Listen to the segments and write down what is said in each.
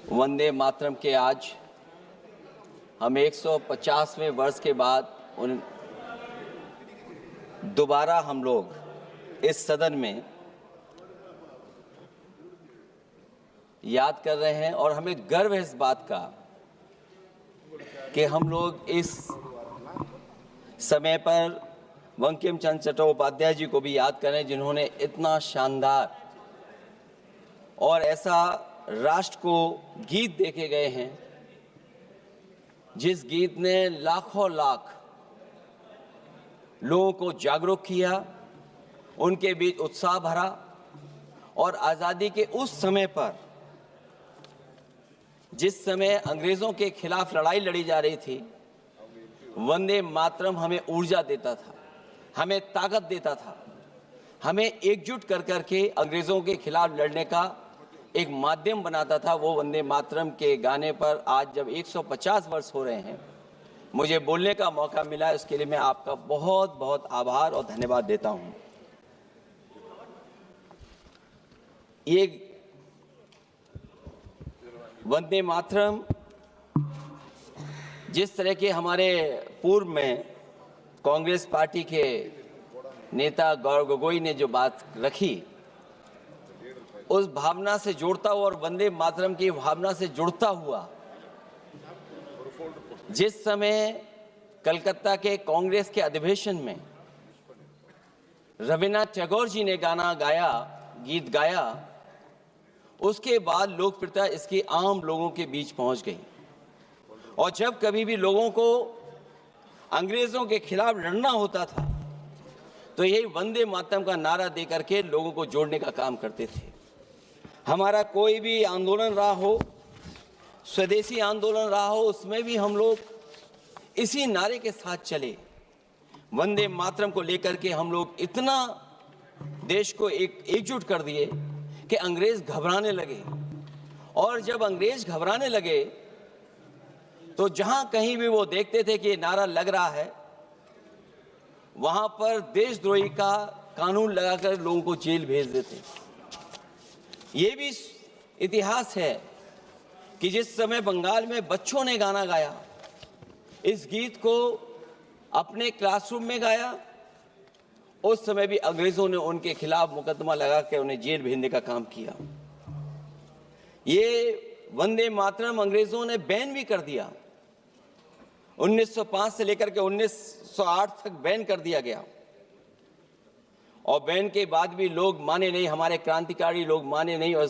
वंदे मातरम के आज हम 150वें वर्ष के बाद दोबारा हम लोग इस सदन में याद कर रहे हैं और हमें गर्व है इस बात का कि हम लोग इस समय पर बंकिम चंद्र चट्टोपाध्याय जी को भी याद करें, जिन्होंने इतना शानदार और ऐसा राष्ट्र को गीत देके गए हैं जिस गीत ने लाखों लाख लोगों को जागरूक किया, उनके बीच उत्साह भरा और आज़ादी के उस समय पर जिस समय अंग्रेज़ों के खिलाफ लड़ाई लड़ी जा रही थी, वंदे मातरम हमें ऊर्जा देता था, हमें ताकत देता था, हमें एकजुट कर करके अंग्रेज़ों के खिलाफ लड़ने का एक माध्यम बनाता था। वो वंदे मातरम के गाने पर आज जब 150 वर्ष हो रहे हैं, मुझे बोलने का मौका मिला, इसके लिए मैं आपका बहुत बहुत आभार और धन्यवाद देता हूं। ये वंदे मातरम जिस तरह के हमारे पूर्व में कांग्रेस पार्टी के नेता गौरव गोगोई ने जो बात रखी, उस भावना से जुड़ता हुआ और वंदे मातरम की भावना से जुड़ता हुआ जिस समय कलकत्ता के कांग्रेस के अधिवेशन में रविन्द्रनाथ टैगोर जी ने गाना गाया, गीत गाया, उसके बाद लोकप्रियता इसकी आम लोगों के बीच पहुंच गई। और जब कभी भी लोगों को अंग्रेजों के खिलाफ लड़ना होता था तो यही वंदे मातरम का नारा दे करके लोगों को जोड़ने का काम करते थे। हमारा कोई भी आंदोलन रहा हो, स्वदेशी आंदोलन रहा हो, उसमें भी हम लोग इसी नारे के साथ चले। वंदे मातरम को लेकर के हम लोग इतना देश को एकजुट कर दिए कि अंग्रेज घबराने लगे। और जब अंग्रेज घबराने लगे तो जहां कहीं भी वो देखते थे कि ये नारा लग रहा है, वहां पर देशद्रोही का कानून लगाकर लोगों को जेल भेज देते। ये भी इतिहास है कि जिस समय बंगाल में बच्चों ने गाना गाया, इस गीत को अपने क्लासरूम में गाया, उस समय भी अंग्रेजों ने उनके खिलाफ मुकदमा लगा के उन्हें जेल भेजने का काम किया। ये वंदे मातरम अंग्रेजों ने बैन भी कर दिया। 1905 से लेकर के 1908 तक बैन कर दिया गया और बैन के बाद भी लोग माने नहीं, हमारे क्रांतिकारी लोग माने नहीं और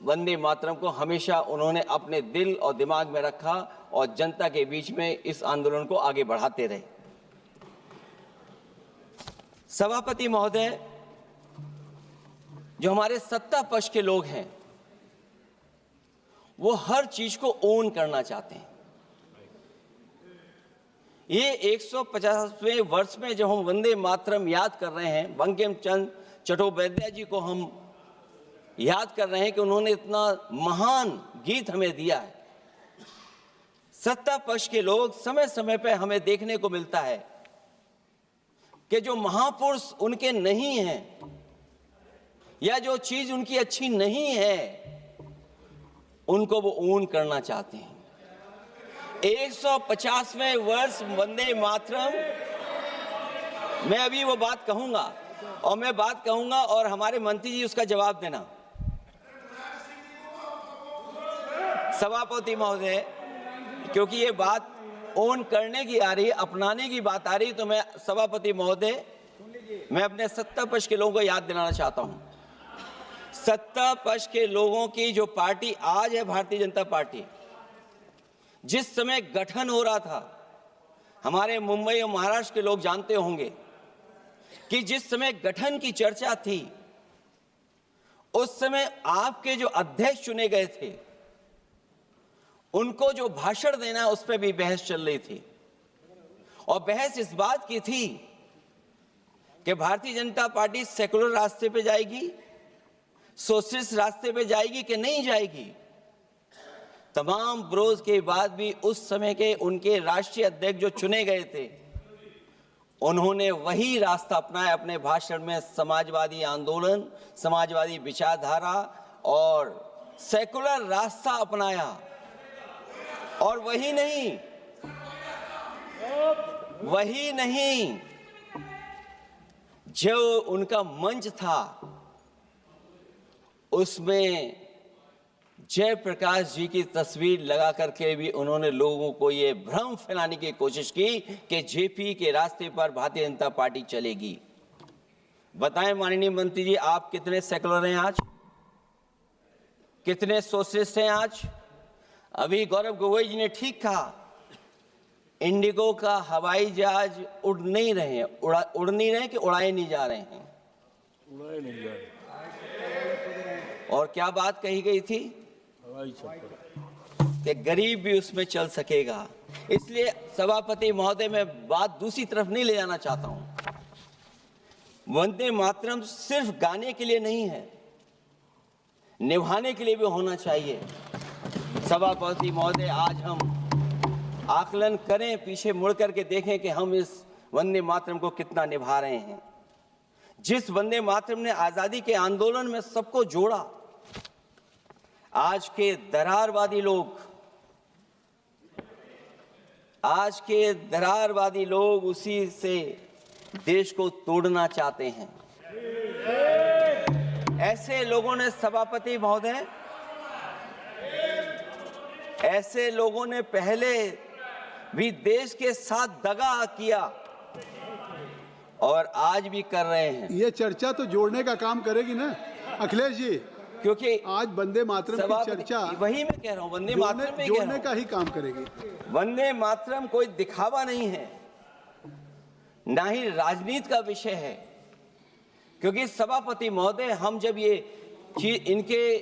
वंदे मातरम को हमेशा उन्होंने अपने दिल और दिमाग में रखा और जनता के बीच में इस आंदोलन को आगे बढ़ाते रहे। सभापति महोदय, जो हमारे सत्ता पक्ष के लोग हैं वो हर चीज को ओन करना चाहते हैं। ये 150वें वर्ष में जब हम वंदे मातरम याद कर रहे हैं, बंकिम चंद्र चट्टोपाध्याय जी को हम याद कर रहे हैं कि उन्होंने इतना महान गीत हमें दिया है। सत्ता पक्ष के लोग समय समय पर हमें देखने को मिलता है कि जो महापुरुष उनके नहीं हैं या जो चीज उनकी अच्छी नहीं है, उनको वो ओन करना चाहते हैं। 150वें वर्ष वंदे मातरम, मैं अभी वो बात कहूंगा और मैं बात कहूंगा और हमारे मंत्री जी उसका जवाब देना। सभापति महोदय, क्योंकि ये बात ओन करने की आ रही है, अपनाने की बात आ रही है, तो मैं सभापति महोदय, मैं अपने सत्ता पक्ष के लोगों को याद दिलाना चाहता हूं। सत्ता पक्ष के लोगों की जो पार्टी आज है, भारतीय जनता पार्टी, जिस समय गठन हो रहा था, हमारे मुंबई और महाराष्ट्र के लोग जानते होंगे कि जिस समय गठन की चर्चा थी, उस समय आपके जो अध्यक्ष चुने गए थे, उनको जो भाषण देना उस पर भी बहस चल रही थी। और बहस इस बात की थी कि भारतीय जनता पार्टी सेकुलर रास्ते पे जाएगी, सोशलिस्ट रास्ते पे जाएगी कि नहीं जाएगी। तमाम विरोध के बाद भी उस समय के उनके राष्ट्रीय अध्यक्ष जो चुने गए थे, उन्होंने वही रास्ता अपनाया अपने भाषण में। समाजवादी आंदोलन, समाजवादी विचारधारा और सेकुलर रास्ता अपनाया। और वही नहीं, जो उनका मंच था उसमें जयप्रकाश जी की तस्वीर लगा करके भी उन्होंने लोगों को ये भ्रम फैलाने की कोशिश की कि जेपी के रास्ते पर भारतीय जनता पार्टी चलेगी। बताएं माननीय मंत्री जी, आप कितने सेकुलर हैं आज, कितने सोशलिस्ट हैं आज? अभी गौरव गोगोई जी ने ठीक कहा, इंडिगो का हवाई जहाज उड़ नहीं रहे कि उड़ाए नहीं जा रहे हैं। उड़ाए नहीं जा रहे। और क्या बात कही गई थी कि गरीब भी उसमें चल सकेगा। इसलिए सभापति महोदय, मैं बात दूसरी तरफ नहीं ले जाना चाहता हूं। वंदे मातरम सिर्फ गाने के लिए नहीं है, निभाने के लिए भी होना चाहिए। सभापति महोदय, आज हम आकलन करें, पीछे मुड़ करके देखें कि हम इस वंदे मातरम को कितना निभा रहे हैं। जिस वंदे मातरम ने आजादी के आंदोलन में सबको जोड़ा, आज के दरारवादी लोग उसी से देश को तोड़ना चाहते हैं। ऐसे लोगों ने, सभापति महोदय, ऐसे लोगों ने पहले भी देश के साथ दगा किया और आज भी कर रहे हैं। ये चर्चा तो जोड़ने का काम करेगी ना अखिलेश जी, क्योंकि आज वंदे मातरम की चर्चा, वही मैं कह रहा हूं, वंदे मातरम में जोड़ने का ही काम करेगी। वंदे मातरम कोई दिखावा नहीं है, ना ही राजनीति का विषय है। क्योंकि सभापति महोदय, हम जब ये चीज इनके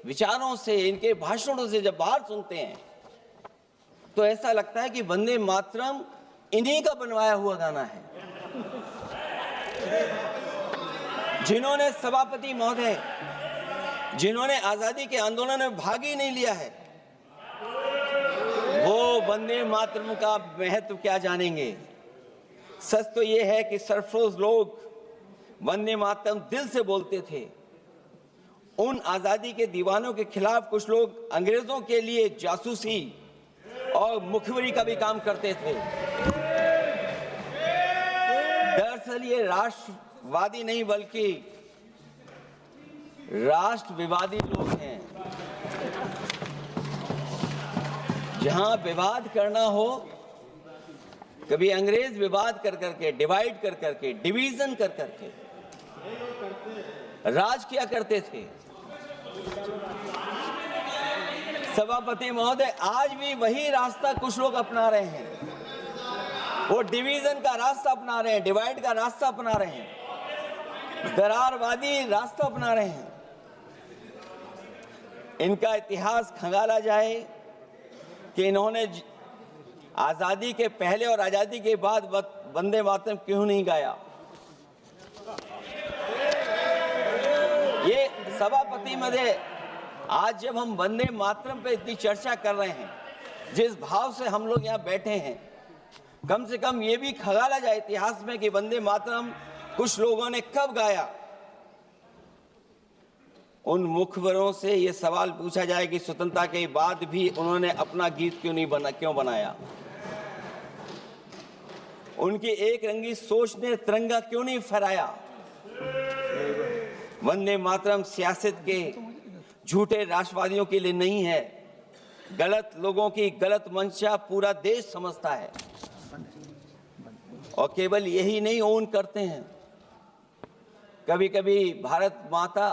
विचारों से, इनके भाषणों से जब बाहर सुनते हैं तो ऐसा लगता है कि वंदे मातरम इन्हीं का बनवाया हुआ गाना है। जिन्होंने, सभापति महोदय, जिन्होंने आजादी के आंदोलन में भाग ही नहीं लिया है, वो वंदे मातरम का महत्व क्या जानेंगे। सच तो ये है कि सरफरोश लोग वंदे मातरम दिल से बोलते थे। उन आजादी के दीवानों के खिलाफ कुछ लोग अंग्रेजों के लिए जासूसी और मुखबिरी का भी काम करते थे। दरअसल ये राष्ट्रवादी नहीं बल्कि राष्ट्र विवादी लोग हैं। जहां विवाद करना हो, कभी अंग्रेज विवाद कर करके, डिवाइड कर करके, डिवीजन कर करके राज किया करते थे। सभापति महोदय, आज भी वही रास्ता कुछ लोग अपना रहे हैं। वो डिवीजन का रास्ता अपना रहे हैं, डिवाइड का रास्ता अपना रहे हैं, दरारवादी रास्ता अपना रहे हैं। इनका इतिहास खंगाला जाए कि इन्होंने आजादी के पहले और आजादी के बाद वंदे मातरम क्यों नहीं गाया। ये सभापति महोदय, आज जब हम वंदे मातरम पे इतनी चर्चा कर रहे हैं, जिस भाव से हम लोग यहाँ बैठे हैं, कम से कम ये भी खंगाला जाए इतिहास में कि वंदे मातरम कुछ लोगों ने कब गाया। उन मुखबरों से ये सवाल पूछा जाए कि स्वतंत्रता के बाद भी उन्होंने अपना गीत क्यों बनाया। उनकी एक रंगी सोच ने तिरंगा क्यों नहीं फहराया। वंदे मातरम सियासत के झूठे राष्ट्रवादियों के लिए नहीं है, गलत लोगों की गलत मंशा पूरा देश समझता है। और केवल यही नहीं ओन करते हैं, कभी कभी भारत माता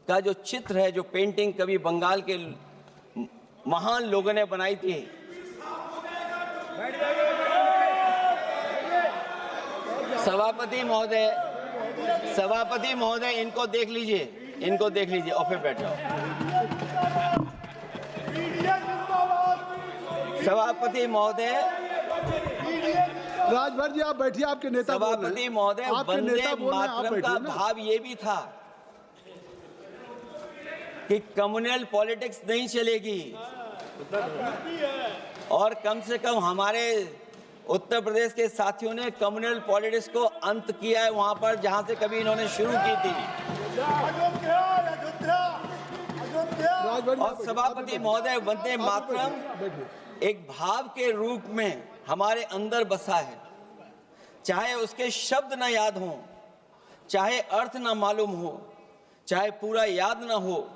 का जो चित्र है, जो पेंटिंग कभी बंगाल के महान लोगों ने बनाई थी, सभापति महोदय इनको देख लीजिए और फिर बैठो। सभापति महोदय, राजभर जी आप बैठिए, आपके नेता बोल रहे हैं। सभापति महोदय, वंदे मातरम का भाव ये भी था कि कम्युनल पॉलिटिक्स नहीं चलेगी। और कम से कम हमारे उत्तर प्रदेश के साथियों ने कम्युनल पॉलिटिक्स को अंत किया है वहां पर जहां से कभी इन्होंने शुरू की थी। आज बैठ और सभापति महोदय, वंदे मातरम बैठिए। एक भाव के रूप में हमारे अंदर बसा है। चाहे उसके शब्द ना याद हों, चाहे अर्थ ना मालूम हो, चाहे पूरा याद ना हो,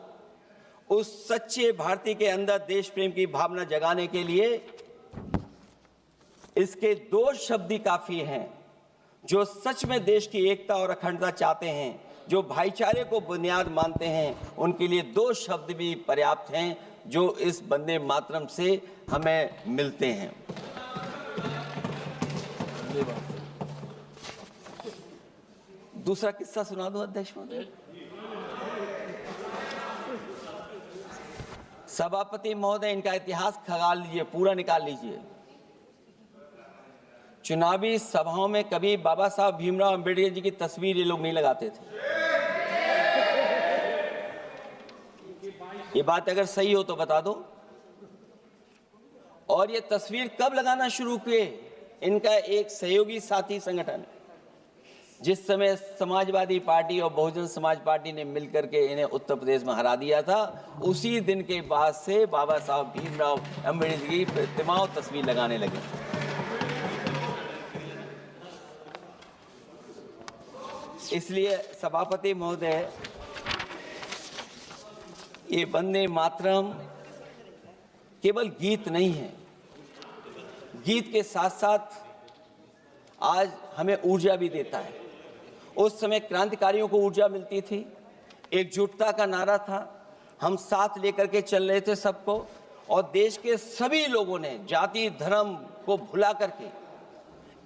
उस सच्चे भारतीय के अंदर देश प्रेम की भावना जगाने के लिए इसके दो शब्द ही काफी हैं। जो सच में देश की एकता और अखंडता चाहते हैं, जो भाईचारे को बुनियाद मानते हैं, उनके लिए दो शब्द भी पर्याप्त हैं जो इस वंदे मातरम से हमें मिलते हैं। दूसरा किस्सा सुना दूं अध्यक्ष महोदय? सभापति महोदय, इनका इतिहास खंगाल लीजिए, पूरा निकाल लीजिए। चुनावी सभाओं में कभी बाबा साहब भीमराव अंबेडकर जी की तस्वीर ये लोग नहीं लगाते थे। ये बात अगर सही हो तो बता दो। और ये तस्वीर कब लगाना शुरू किए? इनका एक सहयोगी साथी संगठन, जिस समय समाजवादी पार्टी और बहुजन समाज पार्टी ने मिलकर के इन्हें उत्तर प्रदेश में हरा दिया था, उसी दिन के बाद से बाबा साहब भीमराव अंबेडकर की प्रतिमा और तस्वीर लगाने लगे। इसलिए सभापति महोदय, ये वंदे मातरम केवल गीत नहीं है। गीत के साथ साथ आज हमें ऊर्जा भी देता है। उस समय क्रांतिकारियों को ऊर्जा मिलती थी, एकजुटता का नारा था, हम साथ लेकर के चल रहे थे सबको, और देश के सभी लोगों ने जाति धर्म को भुला करके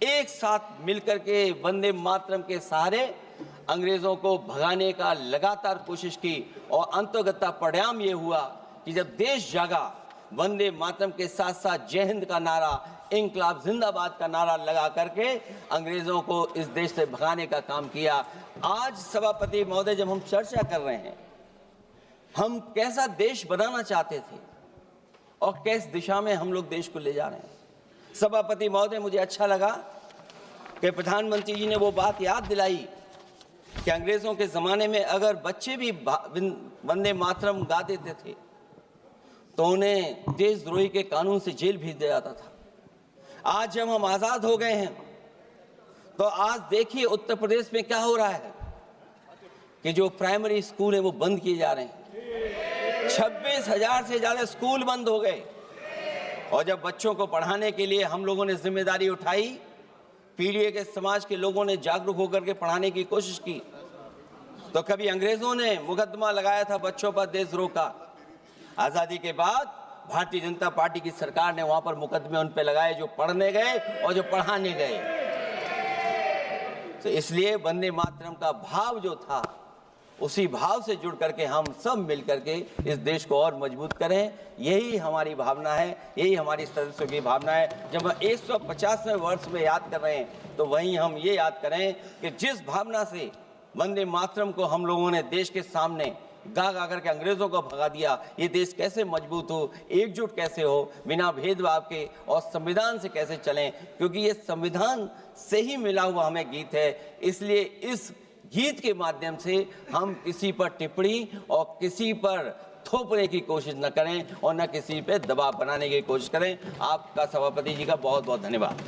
एक साथ मिलकर के वंदे मातरम के सहारे अंग्रेजों को भगाने का लगातार कोशिश की। और अंततः परिणाम ये हुआ कि जब देश जागा, वंदे मातरम के साथ साथ जय हिंद का नारा, इंकलाब जिंदाबाद का नारा लगा करके अंग्रेजों को इस देश से भगाने का काम किया। आज सभापति महोदय, जब हम चर्चा कर रहे हैं, हम कैसा देश बनाना चाहते थे और किस दिशा में हम लोग देश को ले जा रहे हैं। सभापति महोदय, मुझे अच्छा लगा कि प्रधानमंत्री जी ने वो बात याद दिलाई कि अंग्रेजों के जमाने में अगर बच्चे भी वंदे मातरम गा देते थे तो उन्हें देशद्रोही के कानून से जेल भेज दिया जाता था। आज जब हम आजाद हो गए हैं तो आज देखिए उत्तर प्रदेश में क्या हो रहा है कि जो प्राइमरी स्कूल है वो बंद किए जा रहे हैं। 26,000 से ज्यादा स्कूल बंद हो गए। और जब बच्चों को पढ़ाने के लिए हम लोगों ने जिम्मेदारी उठाई, पीढ़ी के समाज के लोगों ने जागरूक होकर के पढ़ाने की कोशिश की, तो कभी अंग्रेजों ने मुकदमा लगाया था बच्चों पर देशद्रोह का। आजादी के बाद भारतीय जनता पार्टी की सरकार ने वहां पर मुकदमे उन पे लगाए जो पढ़ने गए और जो पढ़ाने गए। तो इसलिए वंदे मातरम का भाव जो था, उसी भाव से जुड़ करके हम सब मिल करके इस देश को और मजबूत करें। यही हमारी भावना है, यही हमारी सदस्यों की भावना है। जब हम 150वें वर्ष में याद कर रहे हैं तो वहीं हम ये याद करें कि जिस भावना से वंदे मातरम को हम लोगों ने देश के सामने गा गा करके अंग्रेजों को भगा दिया, ये देश कैसे मजबूत हो, एकजुट कैसे हो, बिना भेदभाव के, और संविधान से कैसे चलें, क्योंकि ये संविधान से ही मिला हुआ हमें गीत है। इसलिए इस गीत के माध्यम से हम किसी पर टिप्पणी और किसी पर थोपने की कोशिश न करें और न किसी पे दबाव बनाने की कोशिश करें। आपका सभापति जी का बहुत बहुत धन्यवाद।